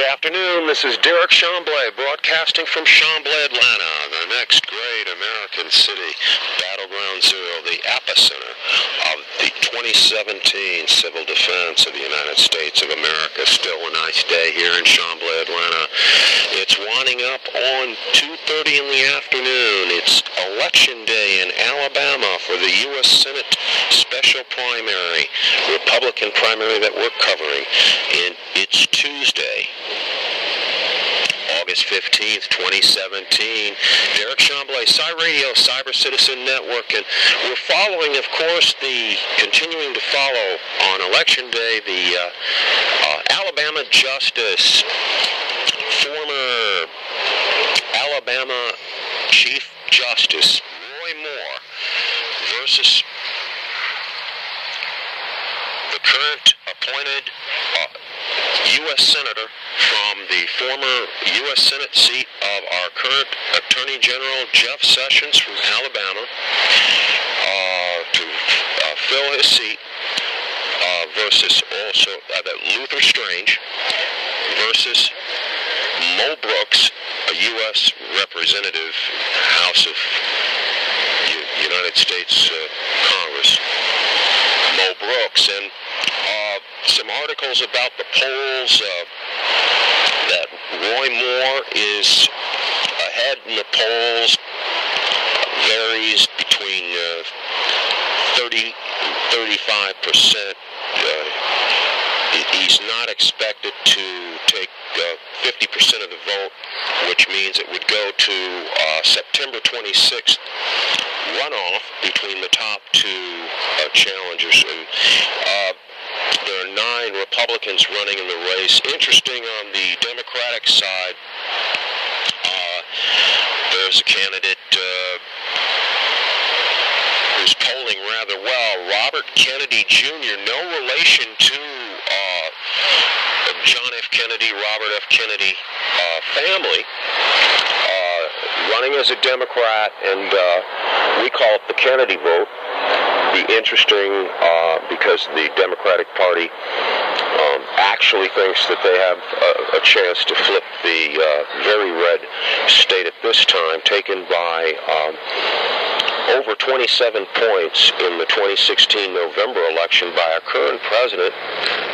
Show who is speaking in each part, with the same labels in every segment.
Speaker 1: Good afternoon, this is Derek Chamblee, broadcasting from Chamblee, Atlanta, the next great American city, Battleground Zero, the epicenter of the 2017 Civil Defense of the United States of America. Still a nice day here in Chamblee, Atlanta. It's winding up on 2:30 in the afternoon. It's Election Day in Alabama for the U.S. Senate special primary, Republican primary that we're covering. And it's Tuesday, August 15th, 2017. Derek Chamblee, CYRADYO, CyberCitizen Network, and we're following, of course, continuing to follow on Election Day, the Alabama Justice, former Alabama Chief Justice Roy Moore versus the current appointed U.S. Senator from the former U.S. Senate seat of our current Attorney General Jeff Sessions from Alabama to fill his seat versus also Luther Strange versus Mo Brooks, a U.S. Representative, House of United States Congress, Mo Brooks, and some articles about the polls that Roy Moore is ahead in the polls, varies between 30 and 35%. He's not expected to take 50% of the vote, which means it would go to September 26th runoff between the top two challengers. And there are 9 Republicans running in the race. Interesting on the Democratic side, there's a candidate who's polling rather well, Robert Kennedy Jr., no relation to John F. Kennedy, Robert F. Kennedy family, running as a Democrat, and we call it the Kennedy vote. Be interesting because the Democratic Party actually thinks that they have a chance to flip the very red state at this time, taken by over 27 points in the 2016 November election by our current president,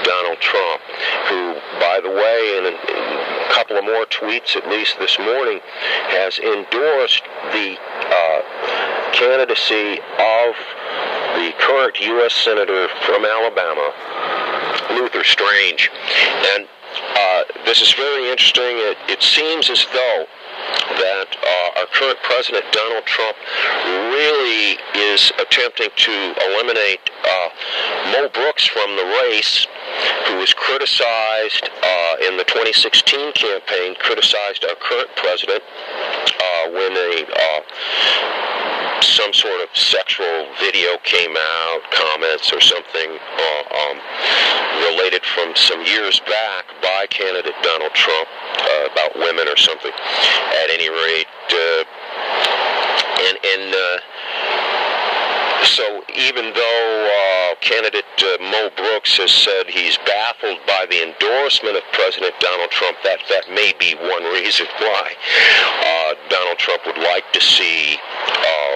Speaker 1: Donald Trump, who, by the way, in a couple of more tweets, at least this morning, has endorsed the candidacy of the current U.S. Senator from Alabama, Luther Strange. And this is very interesting. It seems as though that our current president, Donald Trump, really is attempting to eliminate Mo Brooks from the race, who was criticized in the 2016 campaign, criticized our current president when some sort of sexual video came out, comments or something related from some years back by candidate Donald Trump about women or something. At any rate, so even though candidate Mo Brooks has said he's baffled by the endorsement of President Donald Trump, that may be one reason why Donald Trump would like to see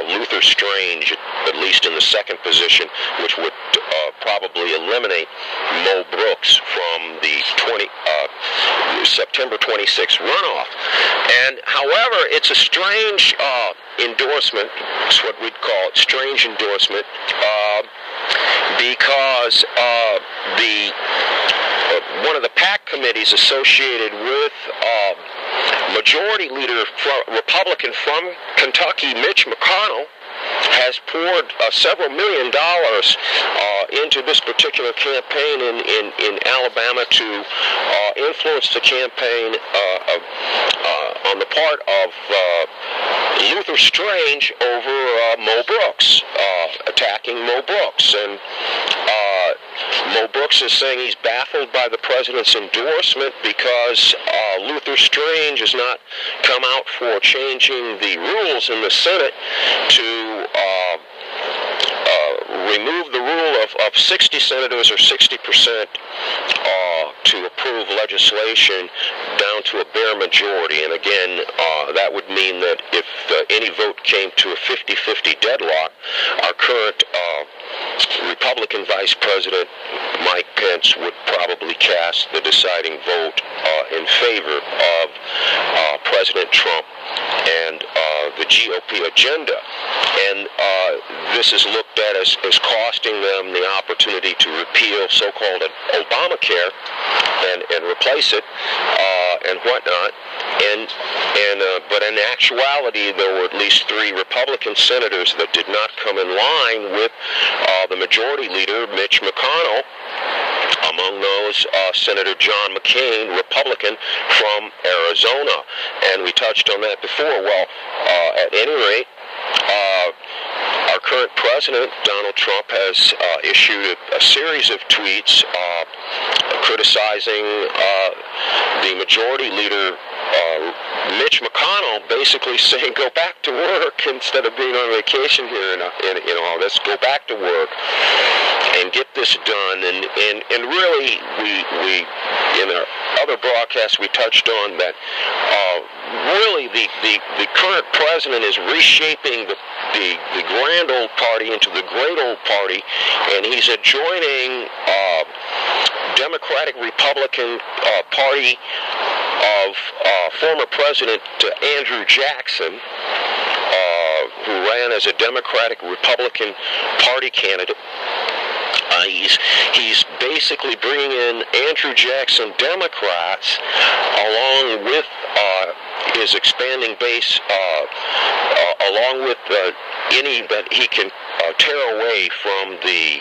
Speaker 1: Luther Strange, at least in the second position, which would probably eliminate Mo Brooks from the September 26th runoff. And however, it's a strange endorsement. It's what we'd call it, strange endorsement, because one of the PAC committees associated with Majority Leader Republican from Kentucky, Mitch McConnell, has poured several $1 million into this particular campaign in Alabama to influence the campaign on the part of Luther Strange over Mo Brooks, attacking Mo Brooks. And Mo Brooks is saying he's baffled by the president's endorsement because Luther Strange has not come out for changing the rules in the Senate to remove the rule of 60 senators or 60% to approve legislation down to a bare majority. And again, that would mean that if any vote came to a 50-50 deadlock, our current Republican Vice President Mike Pence would probably cast the deciding vote in favor of President Trump and the GOP agenda. And this is looked at as costing them the opportunity to repeal so-called Obamacare and replace it and whatnot. But in actuality, there were at least 3 Republican senators that did not come in line with the majority leader, Mitch McConnell. Among those, Senator John McCain, Republican from Arizona. And we touched on that before. Well, at any rate, our current president, Donald Trump, has issued a series of tweets criticizing the majority leader, Mitch McConnell, basically saying, go back to work instead of being on vacation here, and let's go back to work and get this done. And really, we in our other broadcasts we touched on that really the current president is reshaping the grand old party into the great old party, and he's adjoining Democratic Republican Party of former President Andrew Jackson, who ran as a Democratic Republican Party candidate. He's basically bringing in Andrew Jackson Democrats along with his expanding base, along with any that he can tear away from the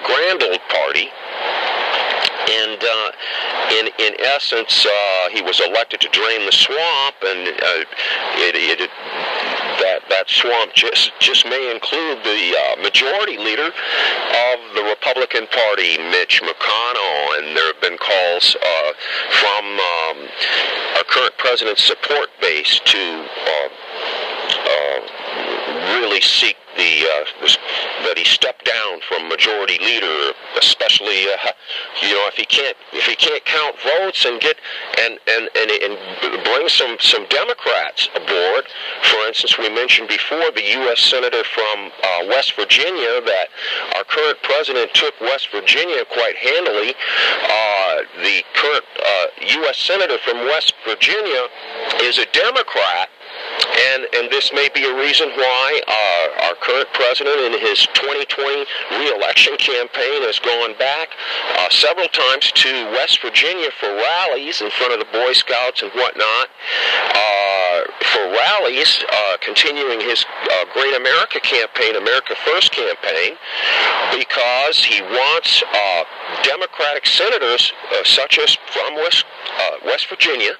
Speaker 1: grand old party. And in essence, he was elected to drain the swamp, and that swamp just may include the majority leader of the Republican Party, Mitch McConnell. And there have been calls from our current president's support base to really seek that he stepped down from majority leader, especially if he can't count votes and get and bring some Democrats aboard. For instance, we mentioned before the U.S. senator from West Virginia, that our current president took West Virginia quite handily. The current U.S. senator from West Virginia is a Democrat. And this may be a reason why our current president in his 2020 re-election campaign has gone back several times to West Virginia for rallies in front of the Boy Scouts and whatnot, for rallies, continuing his Great America campaign, America First campaign, because he wants Democratic senators such as from West Virginia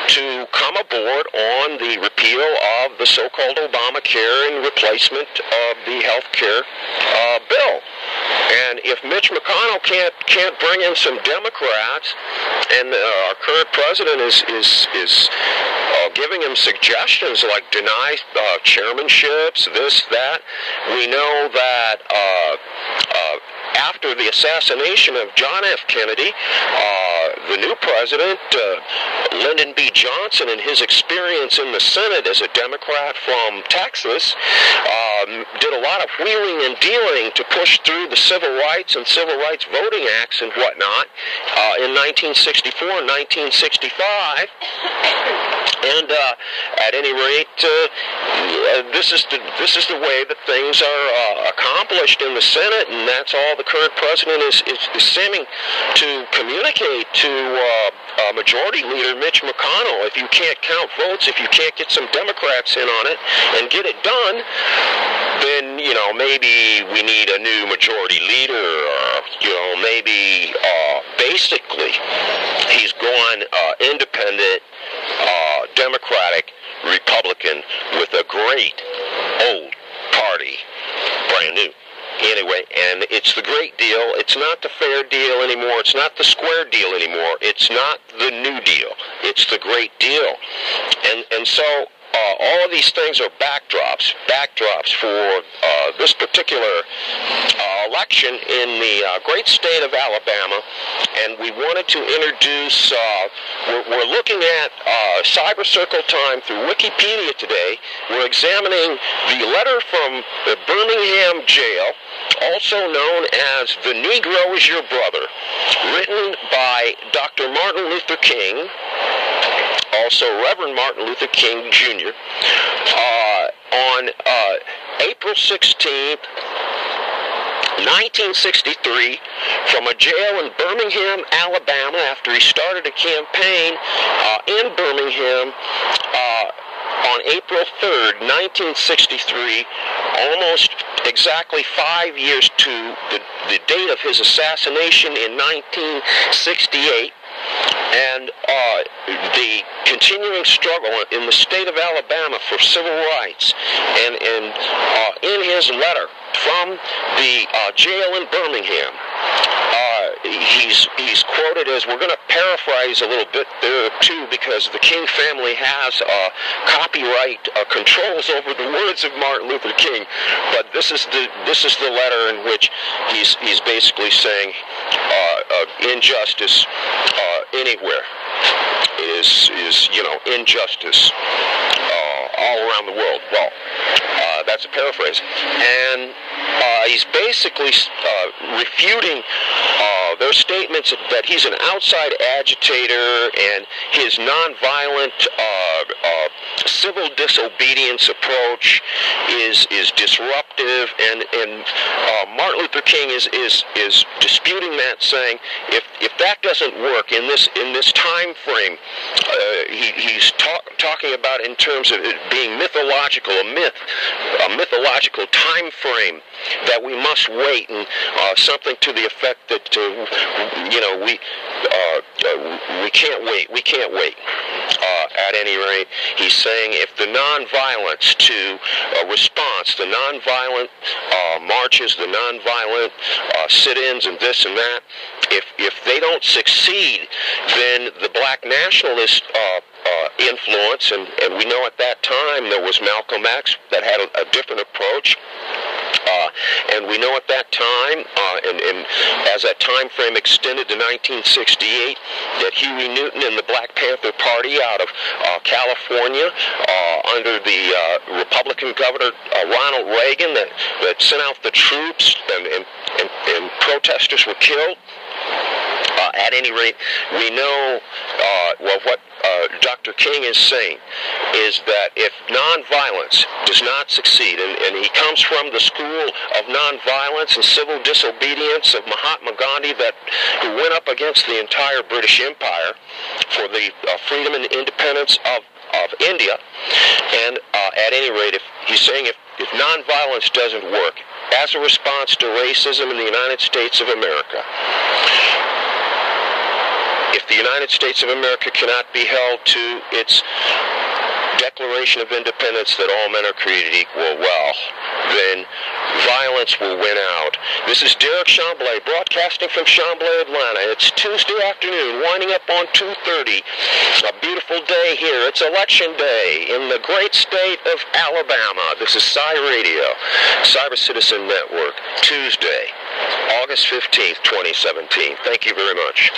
Speaker 1: to come aboard on the repeal of the so-called Obamacare and replacement of the health care bill. And if Mitch McConnell can't bring in some Democrats, and our current president is giving him suggestions like deny chairmanships, this, that, we know that after the assassination of John F. Kennedy, the new president, Lyndon B. Johnson, in his experience in the Senate as a Democrat from Texas, did a lot of wheeling and dealing to push through the Civil Rights and Civil Rights Voting Acts and whatnot in 1964 and 1965. And at any rate, this is the way that things are accomplished in the Senate, and that's all the current president is seeming to communicate to Majority Leader Mitch McConnell. If you can't count votes, if you can't get some Democrats in on it and get it done, then maybe we need a new majority leader, or maybe basically he's going independent, Democratic, Republican with a great old party, brand new. Anyway, and it's the great deal. It's not the fair deal anymore. It's not the square deal anymore. It's not the new deal. It's the great deal. And so all of these things are backdrops for this particular election in the great state of Alabama, and we wanted to introduce, we're looking at CyberCircleTyme through Wikipedia today. We're examining the letter from the Birmingham jail, also known as "The Negro is Your Brother," written by Dr. Martin Luther King, also Reverend Martin Luther King Jr., on April 16th, 1963, from a jail in Birmingham, Alabama, after he started a campaign in Birmingham on April 3rd, 1963, almost exactly 5 years to the date of his assassination in 1968. And the continuing struggle in the state of Alabama for civil rights, and in his letter from the jail in Birmingham, he's quoted as, we're going to paraphrase a little bit there too, because the King family has copyright controls over the words of Martin Luther King, but this is the letter in which he's basically saying injustice anywhere is injustice all around the world. Well, that's a paraphrase, and he's basically refuting their statements that he's an outside agitator, and his nonviolent civil disobedience approach is disruptive, and Martin Luther King is disputing that, saying if that doesn't work in this time frame, he's talking about in terms of it being mythological, a mythological time frame that we must wait, and something to the effect that we can't wait. At any rate, he's saying if the nonviolence to response, the nonviolent marches, the nonviolent sit-ins and this and that, if they don't succeed, then the black nationalist influence, and we know at that time there was Malcolm X that had a different approach. And we know at that time, and as that time frame extended to 1968, that Huey Newton and the Black Panther Party out of California, under the Republican governor Ronald Reagan, that sent out the troops, and protesters were killed. At any rate, we know what Dr. King is saying is that if nonviolence does not succeed, and he comes from the school of nonviolence and civil disobedience of Mahatma Gandhi, who went up against the entire British Empire for the freedom and independence of India. And at any rate, he's saying if nonviolence doesn't work as a response to racism in the United States of America, if the United States of America cannot be held to its Declaration of Independence that all men are created equal, well, then violence will win out. This is Derek Chamblee, broadcasting from Chamblee, Atlanta. It's Tuesday afternoon, winding up on 2:30. A beautiful day here. It's election day in the great state of Alabama. This is CYRADYO, CyberCitizen Network, Tuesday, August 15th, 2017. Thank you very much.